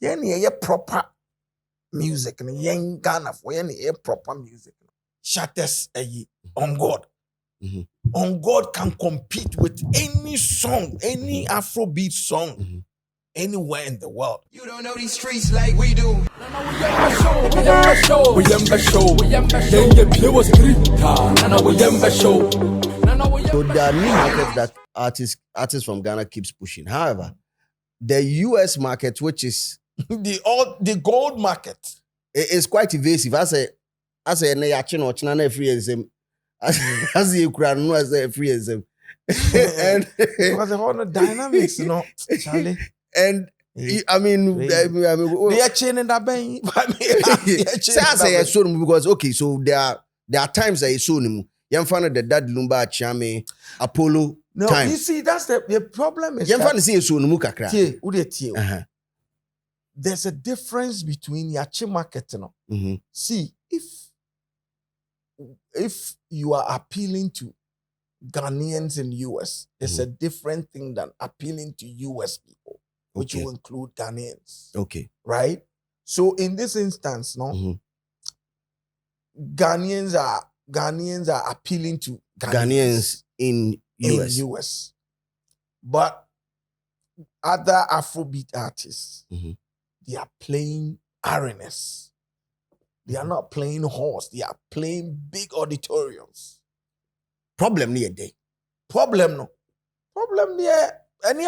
Any proper music and yen Ghana for any proper music. Shatta's on God. On God can compete with any song, any Afrobeat song, anywhere in the world. You don't know these streets like we do. So there are new markets that artists from Ghana keeps pushing. However, the US market, which is the gold market, is quite evasive. As a free exam. As you can know, as a free exam. And because the whole dynamics, Charlie. And I mean, they are chaining that bang. Because okay, so there are times that you saw him. You find that Lumba Chame Apollo. No, time. You see, that's the problem. Is there's a difference between Yachi market. See, if you are appealing to Ghanaians in US, it's a different thing than appealing to US people, which will include Ghanaians. Okay. Right? So in this instance, Ghanaians are appealing to Ghanaians in US. But other Afrobeat artists, they are playing arenas. They are not playing horse. They are playing big auditoriums. Problem near day. Problem near any.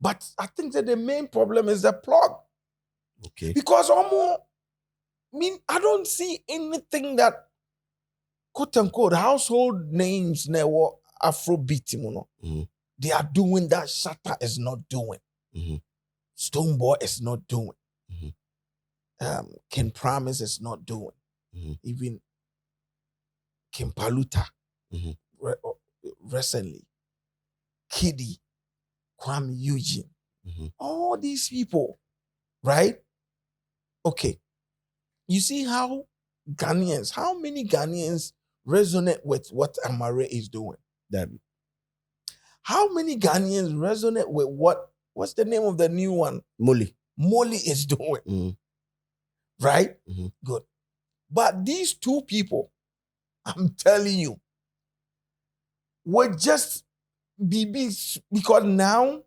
But I think that the main problem is the plug. Okay. Because I don't see anything that quote unquote household names never Afrobeat. They are doing that Shatta is not doing. Stoneboy is not doing. Ken Promise is not doing. Even Kim Paluta recently. Kiddy, Kwame Eugene. All these people, right? Okay. You see how many Ghanaians resonate with what Amare is doing? How many Ghanaians resonate with what's the name of the new one? Molly is doing. Right? Good. But these two people, I'm telling you, were just BBs because now,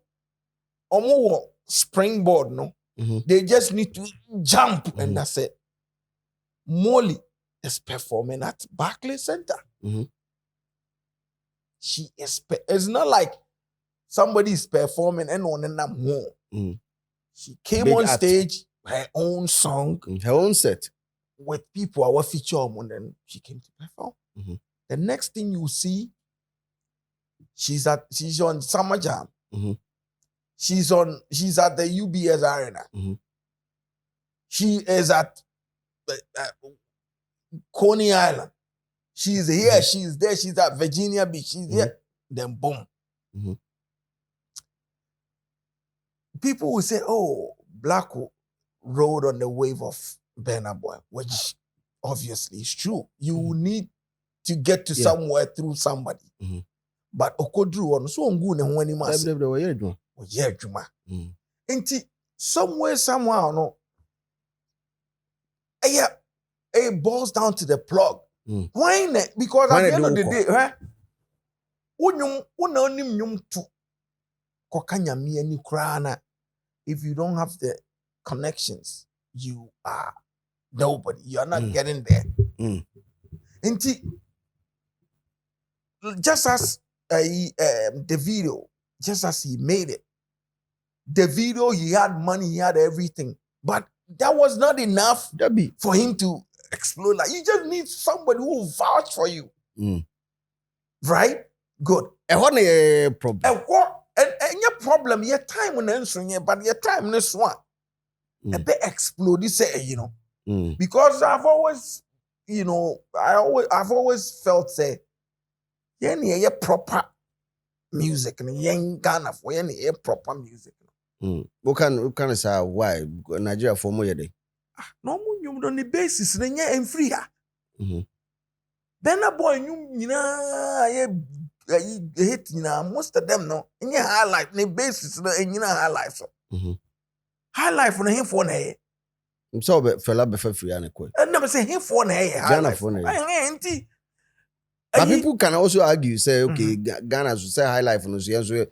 almost springboard, they just need to jump and that's it. Molly is performing at Barclays Center. She is. It's not like somebody is performing and on and home. She came on stage, her own song, her own set with people our feature and then she came to perform. The next thing you see, she's on Summer Jam. She's at the UBS Arena. She is at Coney Island. She's here, she's there, she's at Virginia Beach, she's here. Then boom. People will say, oh, Black rode on the wave of Burna Boy, which obviously is true. You need to get to somewhere through somebody. But Okodru on so ngu ne ho ani mase. Oye adwuma. Enti somewhere somehow no. It boils down to the plug. Why not? Because at the end of the day, if you don't have the connections, you are nobody. You are not getting there. Just as the video, just as he made it, the video, he had money, he had everything, but that was not enough for him to explode. Like, you just need somebody who will vouch for you. Right? Good. And what a problem? And your problem, your time when answering, but your time this one. A bit explode, because I've always, I've always felt say, yeah, proper music and young Ghana for any proper music. What can I say why Nigeria for more day? No more on the basis and free. Then a boy hit most of them no in your highlife, the basis in your highlife. highlife on him for na. So fella be free and quick. And never say him for na Ghana for na. Auntie. But people can also argue, say, okay, Ghana should say highlife no so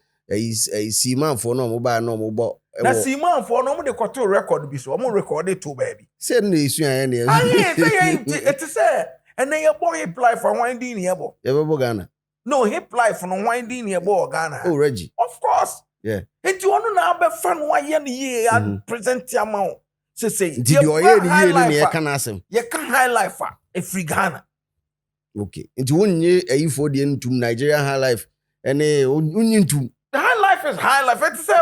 see man for no mobile no mobile. Na see man for no de kwato record bi so. Omo record it too baby. Say no issue any. It is say and then your boy hip life for winding here bo. You Ghana. No hip life no winding here bo Ghana. Oh Reggie. Of course. Yeah. And you want to now be fan 1 year ye and present your amount. Say did you hear the year ni can asem. You can highlife a free Ghana. Okay. Into one year a for the into Nigeria high life and into the high life is high life. It's say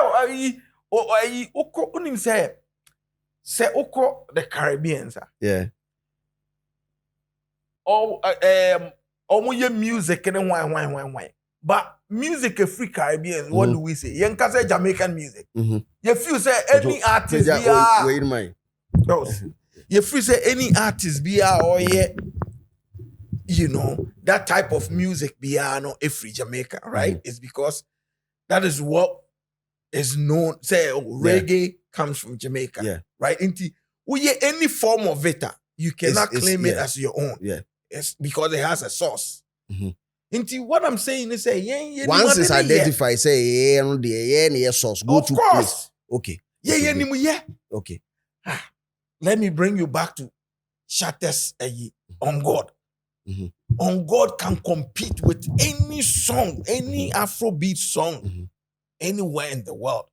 oko unim say oko the Caribbean sir. Yeah. Music and why. But music a free Caribbean, what do we say? You can say Jamaican music. You feel say any artist be wait my. You feel say any artist be or you know that type of music be no a free Jamaica, right? It's because that is what is known. Say reggae comes from Jamaica, right? Any form of it, you cannot claim it as your own. Yeah, it's because it has a source. What I'm saying is, say, once it's identified, say, yeah, source, go to place. Okay. Yeah. Okay. Let me bring you back to Shatta's On God. On God can compete with any song, any Afrobeat song, anywhere in the world.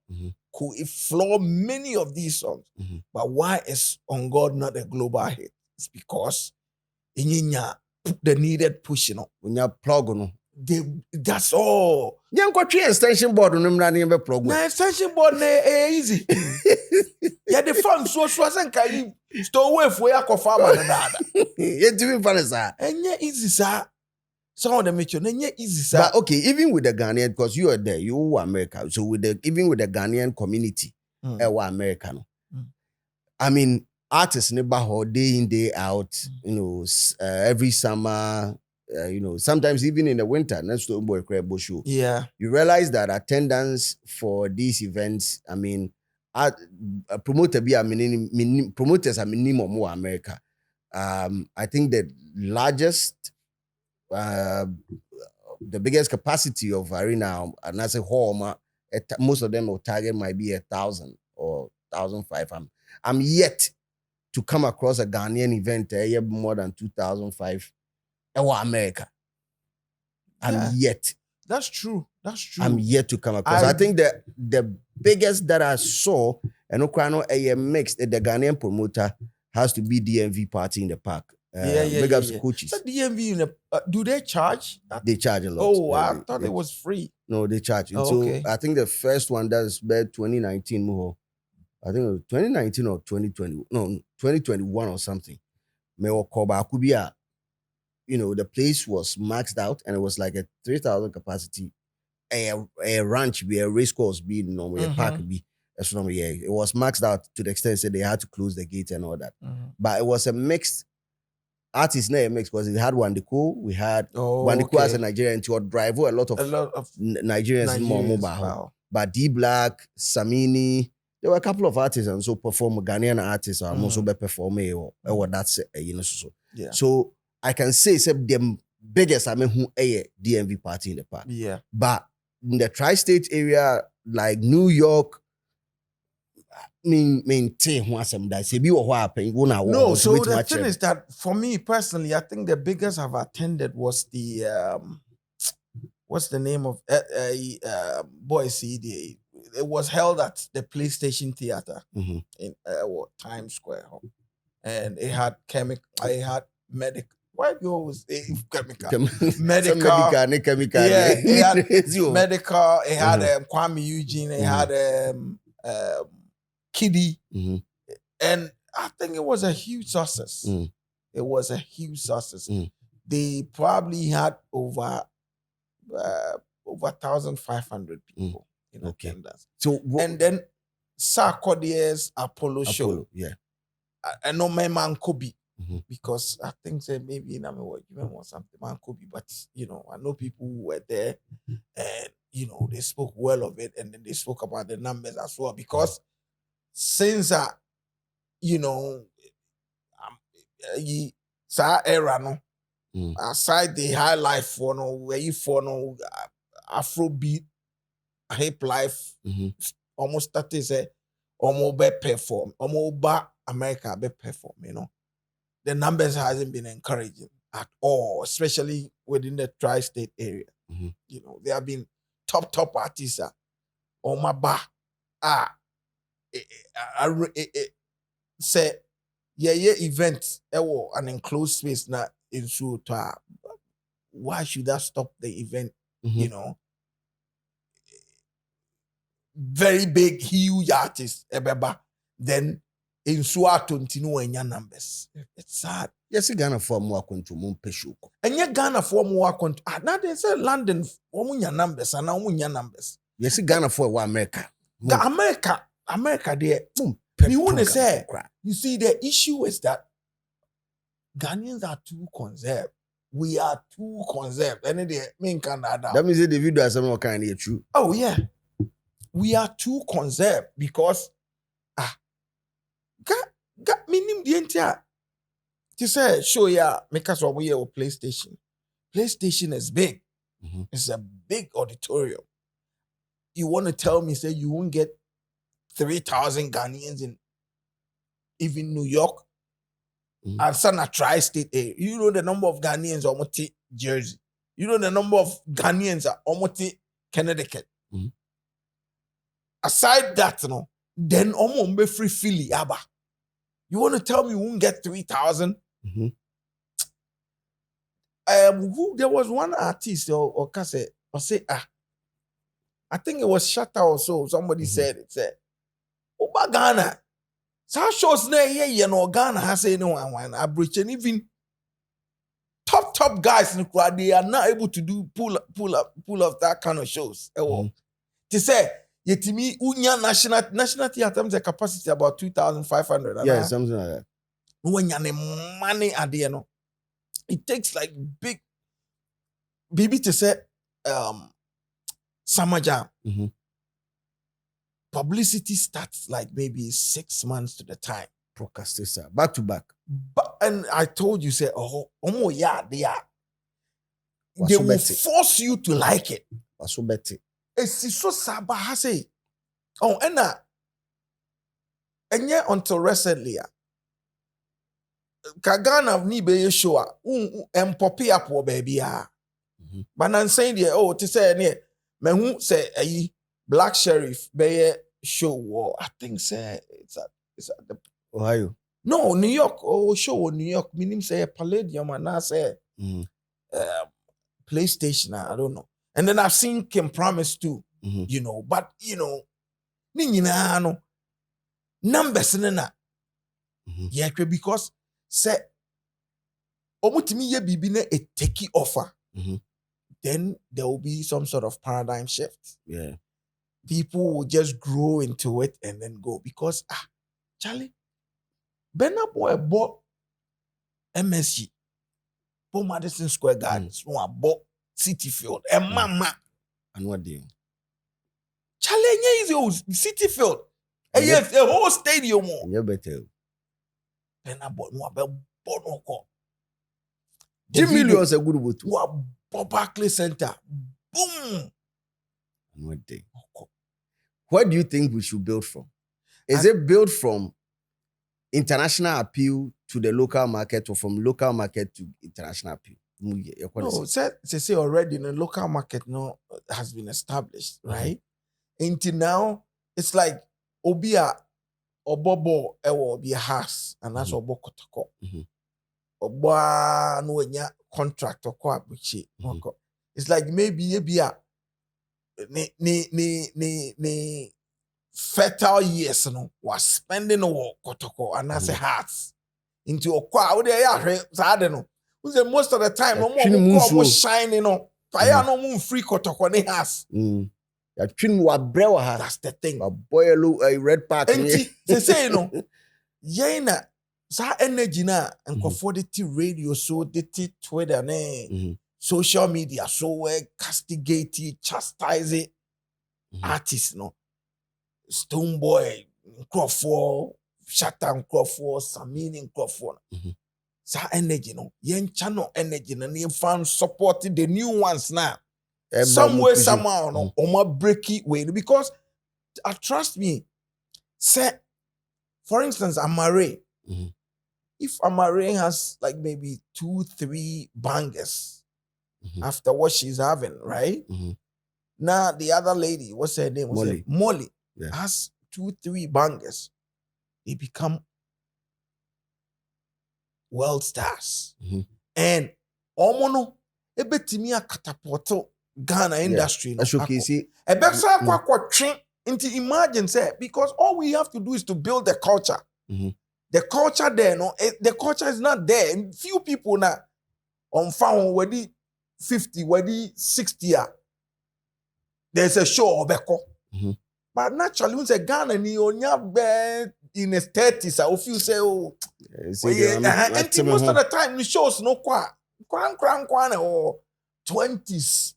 Could floor many of these songs. But why is On God not a global hit? It's because the needed push, when you plug on that's all. You got three extension board on them running a plug. Na extension board easy. Yeah, the fun so wasn't can you store away for your farmer and you're doing fun as that. And yeah, easy, sir. Some of them mention and yeah, easy, sir. But okay, even with the Ghanaian, because you are there, you were America. So even with the Ghanaian community, were American. I mean, artists never day in, day out, you know, every summer, you know, sometimes even in the winter, next to boy show. Yeah. You realize that attendance for these events, I mean, promoters are minimum more America. I think the largest, the biggest capacity of arena, and as a home, most of them will target might be 1,000 or 1,500. I'm yet to come across a Ghanaian event more than 2,005 America. I'm yet. That's true. I'm yet to come across. I think that the biggest that I saw, and a mixed, the Ghanaian promoter has to be DMV Party in the Park. Big ups to coaches. So DMV, do they charge? They charge a lot. Oh, I thought it was free. No, they charge. Oh, okay. So I think the first one that's bad 2019. I think it was 2019 or 2020. No, 2021 or something. You know, the place was maxed out and it was like a 3,000 capacity. A ranch be a race course be normally a park be. It was maxed out to the extent that they had to close the gate and all that. But it was a mixed artist name mix because it had Wandiko. We had Wandiko as a Nigerian to drive a lot of Nigerians in more mobile. Wow. But D Black, Samini, there were a couple of artists and so perform Ghanaian artists are also be performing or that's you know so. Yeah. So I can say them biggest I mean who a DMV party in the park. Yeah. But in the tri-state area like New York, maintain some that say be what happen. No, so the thing is that for me personally, I think the biggest I've attended was the what's the name of boy CD? It was held at the PlayStation Theater in Times Square, and it had it had medic. Why goes chemical? Medical. Yeah, it had medical. It had Kwame Eugene. It had Kiddy, and I think it was a huge success. It was a huge success. They probably had over 1,500 people in attendance. So and then Sarkodie's Apollo show. Yeah, I know my man Kobe. Because I think maybe in or something, man could be, but you know, I know people who were there and you know they spoke well of it and then they spoke about the numbers as well. Because since you know, sa era no, aside the high life for no, where you for no Afrobeat, hip life, almost that is almost be perform, almost ba America be perform, you know. The numbers hasn't been encouraging at all, especially within the tri-state area. You know, there have been top artists on my bar. Say event an enclosed space na in so why should that stop the event? You know, very big, huge artists, ebeba. Then in Suatantino and your numbers. It's sad. Yes, Ghana for more control, Peshuko. And yet Ghana for more control. Now they say London for your numbers and now your numbers. Yes, Ghana for America. America there. You want to say, you see, the issue is that Ghanaians are too conserved. We are too conserved. And they mean Canada. That means the video has some kind of true. Oh, yeah. We are too conserved because meaning the entire to say show ya make us we have PlayStation. PlayStation is big. It's a big auditorium. You want to tell me say you won't get 3,000 Ghanaians in even New York and some tri-state area. You know the number of Ghanaians almost Jersey. You know the number of Ghanaians are almost Connecticut. Aside that, you know, then almost be free Philly, Abba. You want to tell me you won't get 3,000? There was one artist or say I think it was Shatta or so. Somebody said it. Said, Oba Ghana. So shows na you know Ghana has say no one. I breach and even top guys in the crowd, they are not able to do pull up that kind of shows. To say yetimi unya national theater has a capacity about 2,500. Yeah, something like that. When you money at the end, it takes like big baby to say summer jam. Publicity starts like maybe 6 months to the time. Procrastination, back to back. And I told you, say, yeah, they are. They will force you to like it. So better. It's so saba say. Oh, and yet until recently, Kagana ni be show poppy up baby. But I'm saying there, to say near me who say Black Sheriff be show I think say it's at the Ohio. No, New York. Show New York. Meaning say Palladium and I say PlayStation. I don't know. And then I've seen Kim Promise too. You know, but you know, no numbers na. Yeah, because say omutimi ye bibi na a techie offer. Then there will be some sort of paradigm shift. Yeah. People will just grow into it and then go because Charlie, Burna Boy bought MSG, bought Madison Square Gardens, bought City Field, and Mama. And what do you? Charlie, is City Field. And yes, the whole stadium. You better. Burna Boy, bought $10 million a good boot. Bought Barclays Center. Boom. And what day? What do you think we should build from? Is it built from international appeal to the local market or from local market to international appeal? No, say already in the local market has been established, right? Until now, it's like Obia Obobo Ewo be a house, and that's Obo Kotoko. Oba no enya contract or co-abuchi. It's like maybe a ni fertile years was spending on Kotoko and as a hearts into a crowd there. Most of the time, no more was shining on fire, no more free Kotoko ni house. That's the thing. A boy a red pack. They say yena sa energy na and the radio so the Twitter social media so castigate chastise artists Stone Boy Crawford, Shatta Crawford, Samini Crawford. Sa energy no, yen channel energy and you found supporting the new ones now. Some way, somehow, no, or break it way because trust me, say, for instance, Amare. If Amare has like maybe 2-3 bangers after what she's having, right? Now the other lady, what's her name? Molly. Has 2-3 bangers. They become world stars. And omono ebetimi a catapult Ghana industry. No, into imagine say because all we have to do is to build the culture. The culture there, no, the culture is not there. And few people now on found where 50, where 60 there's a show of Beko. But naturally, when say Ghana ni onya in his 30s, I feel say oh, and most of the time the shows no kwa or 20s,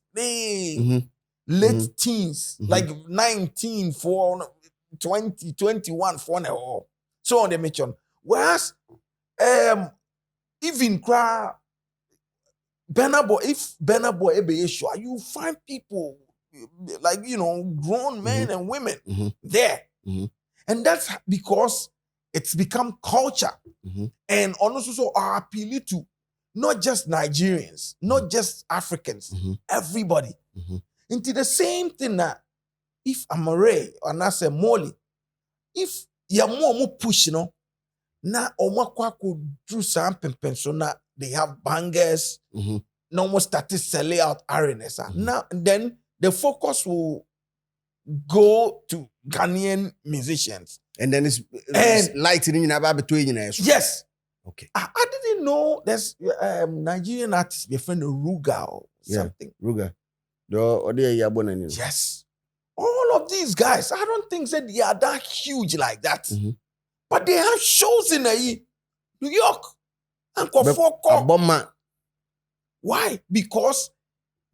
late teens, like 19 for 20, 21 for now. So on the mention. Whereas even cry if Benabo ebe sure, you find people like grown men and women there. And that's because it's become culture. And also our appeal to not just Nigerians, not just Africans, everybody. Into the same thing that if Amare or I say Molly, if you're more push, na omakwa could do some so na they have bangers, no more started selling out arenas. Now then the focus will go to Ghanaian musicians. And then it's lightning in about between you. Yes. Okay. I didn't know there's Nigerian artist, their friend Ruga or something. Ruga. Yes. All of these guys, I don't think that they are that huge like that. But they have shows in New York. And why? Because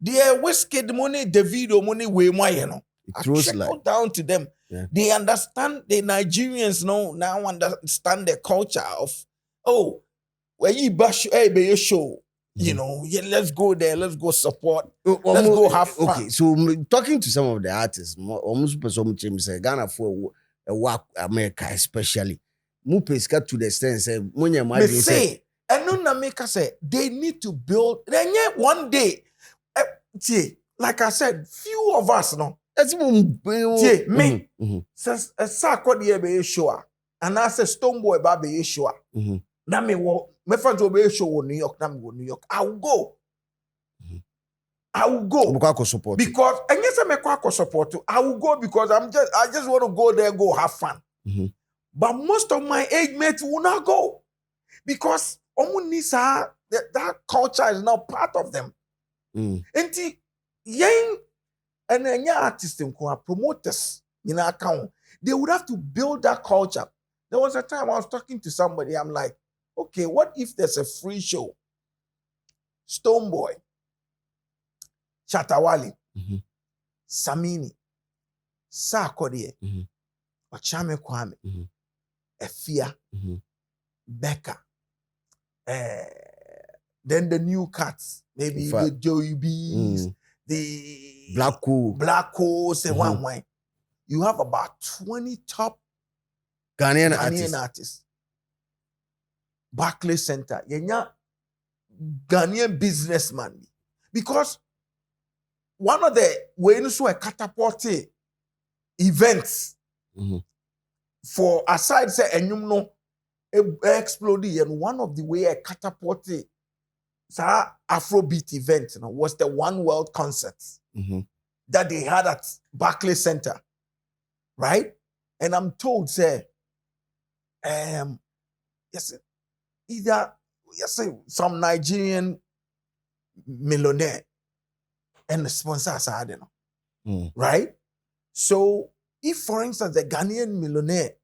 their whiskey money, the video money, way more, It throws like down to them. They understand the Nigerians now understand the culture of where you bash a show. Let's go there, let's go support, let's go have fun. Okay, so talking to some of the artists, almost say Ghana for a work America especially. Mupeska to the extent say and no make us say they need to build. Then one day, like I said, few of us me says a sacred year show, and I say Stoneboy Baby show. Now me friends will be show in New York. Now go New York. I will go. I will go because and yes, I'm a support too. I will go because I just want to go there, go have fun. But most of my age mates will not go because that culture is now part of them. And young and artists and promoters in our account, they would have to build that culture. There was a time I was talking to somebody. I'm like, okay, what if there's a free show? Stoneboy, Shatta Wale, Samini, Sarkodie, Ochame Kwame, Efia, Becca, then the new cats, maybe the Joey B's, the Black Cool, say one wine. You have about 20 top Ghanaian artists. Barclays Center, Ghanaian businessman. Because one of the ways to catapult events for aside say enyum explode, and one of the way I catapulted Afrobeat event was the One World concert that they had at Barclays Center, right? And I'm told say some Nigerian millionaire and the sponsors are there, right? So if, for instance, the Ghanaian millionaire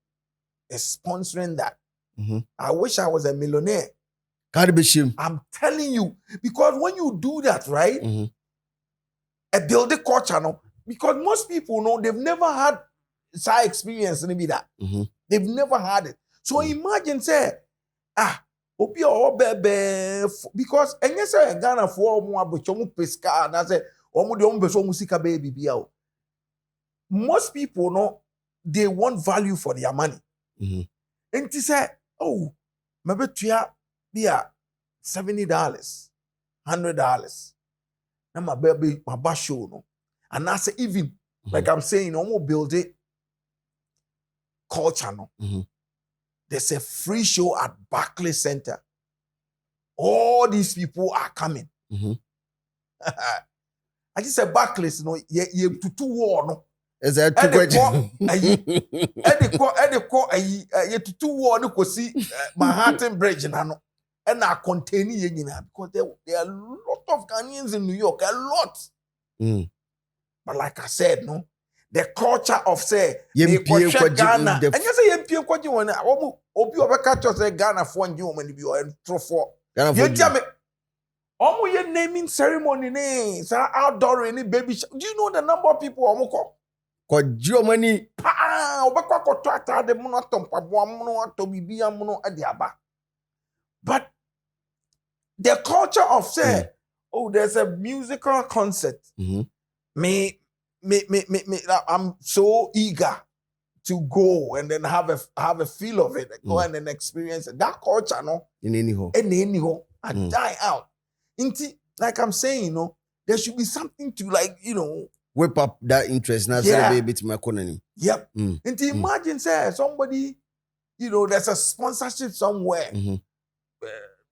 is sponsoring that, I wish I was a millionaire. I'm telling you, because when you do that, right, a building culture, because most people know they've never had side experience and be that. They've never had it. So imagine say, obi o bebe because enye say Ghana for omo abocho mu pesca na say omo de omo beso musika baby bia o. Most people no they want value for their money. And they say, oh, maybe tuya bia $70, $100. Na my baby my basho no. And I say even like I'm saying, omo build it culture no. There's a free show at Barclays Center. All these people are coming. I just said Barclays, no, ye tutu war no. Is that too much? Ye tutu war no kosi Manhattan Bridge na no. And are containing ye because there are a lot of Ghanaians in New York, a lot. But like I said, no, the culture of say Ghana. And you say yempie kwaji won obi obeka cho say Ghana for nji won bi o entro for. Omo ye naming ceremony ne sa outdoor any baby. Do you know the number of people omo ko? Ko money. Obekwa ko to atade mu no tompabo mu no to bibia mu no ade aba. But the culture of say oh there's a musical concert. Me, I'm so eager to go and then have a feel of it, go and then experience it. That culture, no, in any hole, and die out. Like I'm saying, you know, there should be something to like, you know, whip up that interest. Now, say a bit my economy. Yep. And imagine, say somebody, you know, there's a sponsorship somewhere,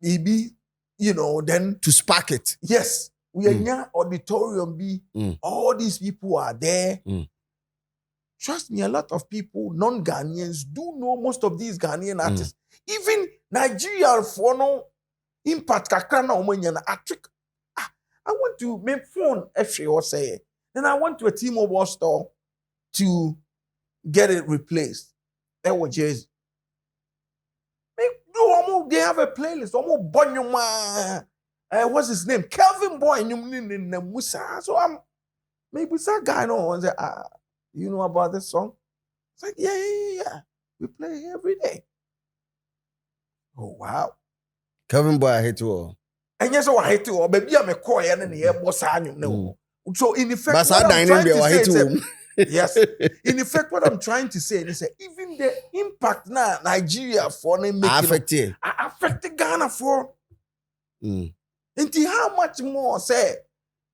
maybe, you know, then to spark it. Yes. We are near auditorium be all these people are there. Trust me, a lot of people, non-Ghanaians, do know most of these Ghanaian artists. Even Nigeria for no impact kakrana omanyana atrick. I want to make phone or say. Then I went to a T-Mobile store to get it replaced. That was just they have a playlist. Almost Bonyuma. What's his name? Kelvin Boy in Musa. So I'm maybe that guy no and say, you know about this song? It's like, yeah. We play it every day. Oh wow. Kelvin Boy, I hate you all. And yes, I hate you all. Baby, I'm a coy and the air boss. So in effect, what I'm trying to say, yes. In effect, what I'm trying to say is even the impact now Nigeria for making affected Ghana for. Inti how much more say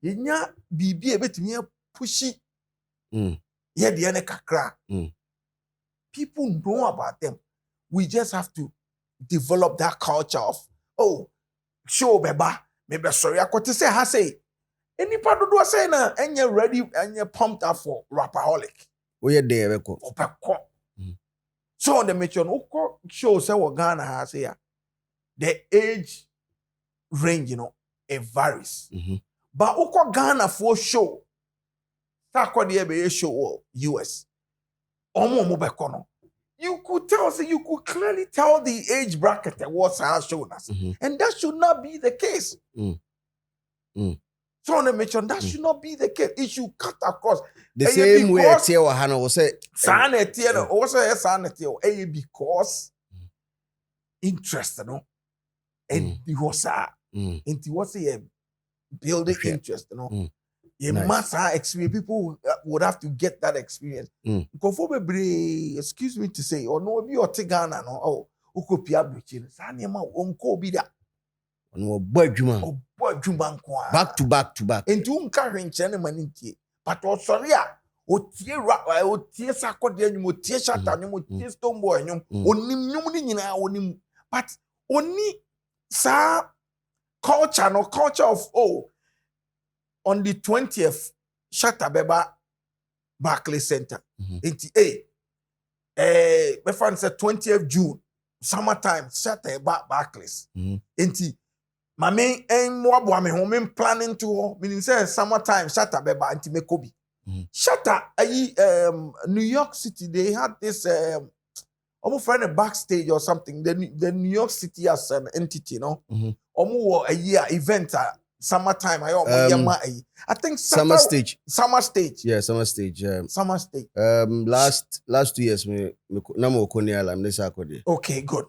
yenya bibi ebetimi pushy ye de ene kakra. People know about them. We just have to develop that culture of show beba maybe sorry akote say ha say anybody do say na enye ready enye pumped up for rapaholic. We there beko. So on the mention show say what Ghana has here the age range, you know, it varies. But uko Ghana for show, a show US. You could clearly tell the age bracket that was showing us. And that should not be the case. So on the mention, that should not be the case. It should cut across. The same way Tio Hana was say because interest, you know. And it was a building interest, you know. You must have experience. People would have to get that experience. Excuse me to say, or no, be or Tigana, no, Ukopia Bichin, Sanima, Unko Bida. Back to back. And to carrying Chinaman, but also, o tie rap o tie sakode o tie Shatta o tie Stone Boy onim nyina onim but oni sa culture of on the 20th Shatta beba Barclays Center enti my friend said 20th June summertime Shatta Barclays enti mame en mo abo me ho me planning to meaning say summertime Shatta beba enti me kobi Shatta New York City they had this almost friend a backstage or something the New York City as an entity, no almost a year event summertime. I think Summer stage. Summer stage. Yeah, summer stage. Summer stage. Last 2 years, me namo okoniala mnesa akode. Okay, good.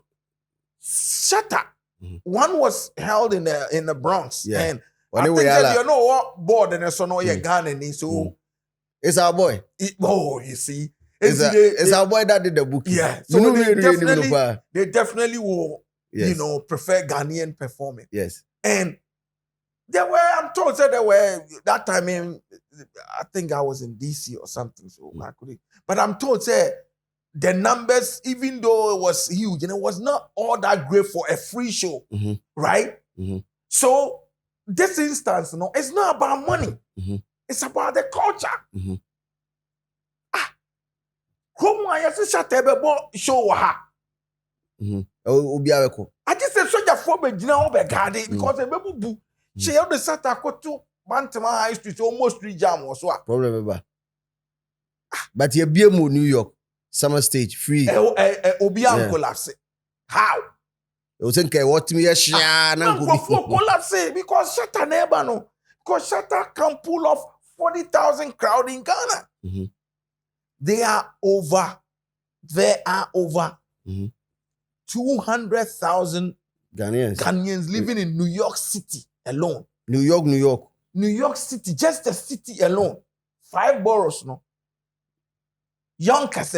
Shatta. Mhm. One was held in the Bronx. Yeah. And When I they think were that yala- you know what board and so no Mm. Ghanaian. So It's our boy. you see. It's our boy that did the booking. Yeah. So So they they definitely will, Yes. prefer Ghanaian performing. Yes. And I'm told that there were that time I think I was in DC or something, so I couldn't. But I'm told that the numbers, even though it was huge, and it was not all that great for a free show, Mhm. right? Mhm. So this instance, it's not about money. Mhm. It's about the culture. Mhm. Come on, you see, Shatta show ha. Obi aweko. I just said soldier for be jina obe garden because e be bubu. She held the Shatta to Bantama High Street almost street jam or so. Problem eba. But you be mo New York summer stage free. Obi an collapse. How? You think what me share na go For collapse because Shatta never no. Because Shatta can pull off 40,000 crowd in Ghana. Mhm. There are over Mhm. 200,000 Ghanaians. Ghanaians living in New York City alone. New York. New York City, just the city alone. 5 boroughs, no. Yonkers,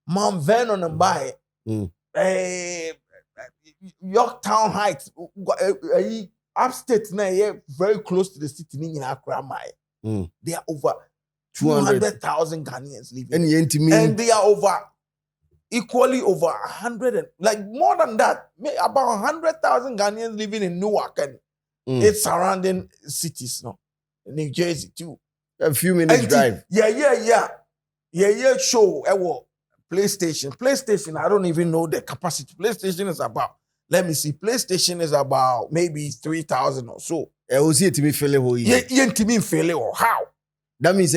Mount Vernon, and by Yorktown Heights, upstate, very close to the city, in Accra, There are over 200,000 Ghanaians living. And they are equally over 100, more than that, about 100,000 Ghanaians living in Newark and its surrounding cities, New Jersey too. A few minutes drive. Yeah. Show PlayStation. I don't even know the capacity. PlayStation is about. Let me see. PlayStation is about maybe 3,000 or so. See it to me fail. How? That means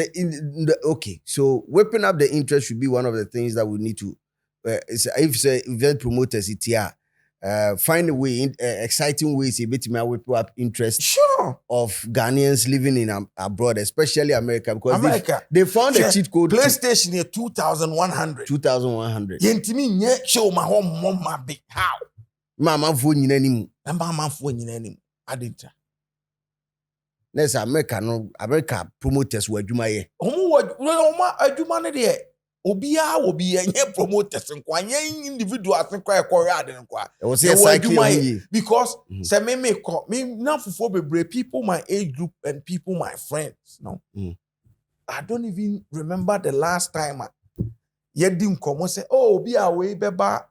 okay. So whipping up the interest should be one of the things that we need to. If say event promoters it here, find a way, exciting ways a bit to whip up interest. Sure. Of Ghanaians living in abroad, especially America, because they found a cheat code. PlayStation here 2,100. 2,100. Yentimi show my home mama big. How? Mama phone in any. Mama phone in any. I didn't. Let's America promoters were Jumaye. Obia will be a promoters and individuals and cry and it was a because say me now for people my age group and people my friends. No, I don't even remember the last time you didn't come and say, oh, be away, beba,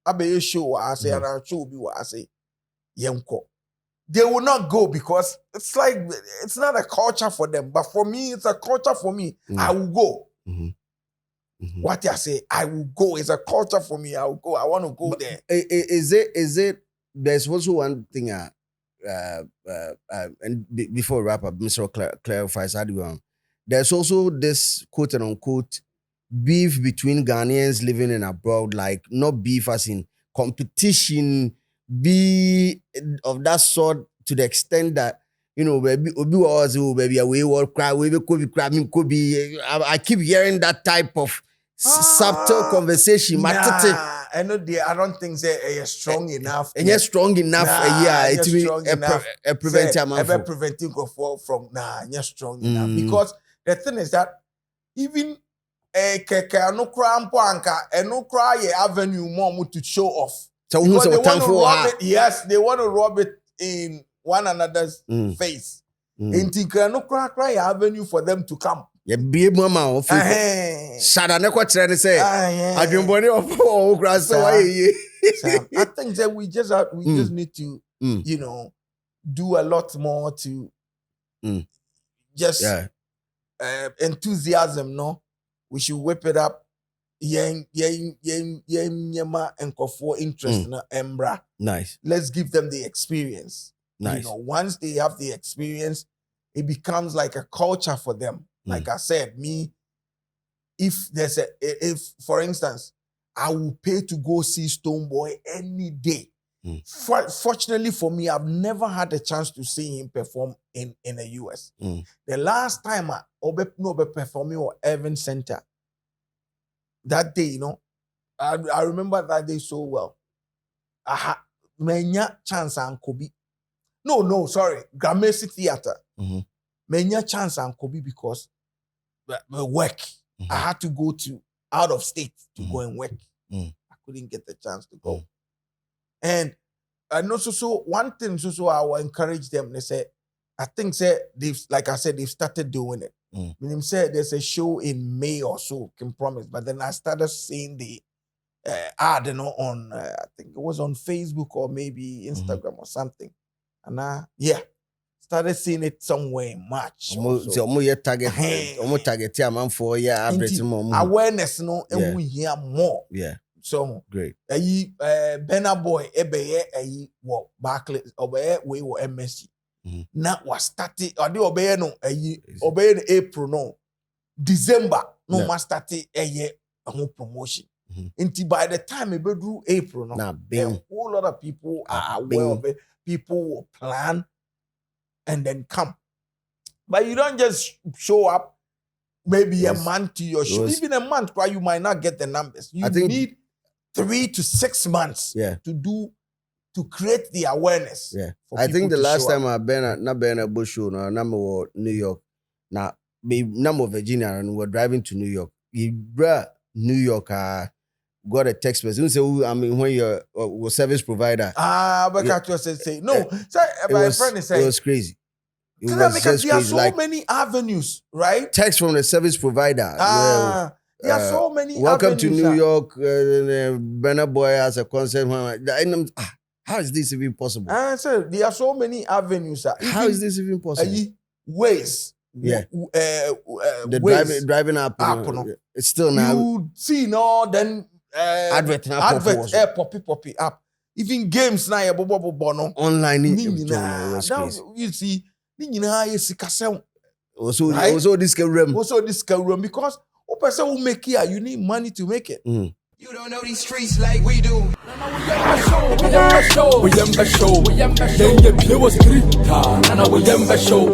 abe show. I say, and I'll show you. I say, yenko. They will not go because it's like it's not a culture for them, but for me, it's a culture for me. I will go. What I say, I will go. It's a culture for me. I will go. I want to go there. Is it? There's also one thing. And before we wrap up, Mr. clarifies how do you there's also this quote and unquote beef between Ghanaians living in abroad, like not beef as in competition, be of that sort to the extent that baby, we will cry, we could be. I keep hearing that type of subtle conversation. I know I don't think they're strong enough. And you're strong enough. It will be prevent preventing from you're strong enough. Because the thing is that even keke no cry anka no cry avenue more to show off. So because they want to rub it. Yes, they want to rub it in one another's face. In no cry avenue for them to come. Yeah, be mama of Shatta ne kwatre ne say adwenbone of grass so why I think that we just need to do a lot more to just enthusiasm. No, we should whip it up. Yema and for interest na embra. Nice. Let's give them the experience. Nice. Once they have the experience, it becomes like a culture for them. Like I said, if for instance, I will pay to go see Stonebwoy any day. Fortunately for me, I've never had a chance to see him perform in the US. The last time I performing at Evans Center, that day, I remember that day so well. I had many chance and Kobe. No, sorry, Gramercy Theater. Many chance and Kobe because the work. I had to go to out of state to go and work. I couldn't get the chance to go. And also, so one thing, so I will encourage them. They say, I think they've started doing it. Meaning say there's a show in May or so, can promise. But then I started seeing the ad, on I think it was on Facebook or maybe Instagram or something. And started seeing it somewhere in March. Target awareness, and we hear more. Yeah. So great. Burna Boy, what Barclays, we were MSC. Now was started, or the obey April, no. December, no más started a promotion. Until by the time it drew April, a whole lot of people are aware of it. People will plan and then come. But you don't just show up maybe a month to your show. Even a month, why you might not get the numbers. You need 3 to 6 months to create the awareness. Yeah. I think the last time I been at a bush show, New York, now number Virginia, and we were driving to New York. New York got a text message. When you're a service provider. But you say no. My friend is saying it was crazy. It was because there are crazy. So many avenues, right? Text from the service provider. There are so many welcome avenues. Welcome to New York. Burna Boy has a concert. How is this even possible? So there are so many avenues. How is this even possible? Ways. The ways. driving app. It's still now. You see, then advert poppy app. Even games now, online. You see, also this can run. Because person who make it, you need money to make it. You don't know these streets like we do.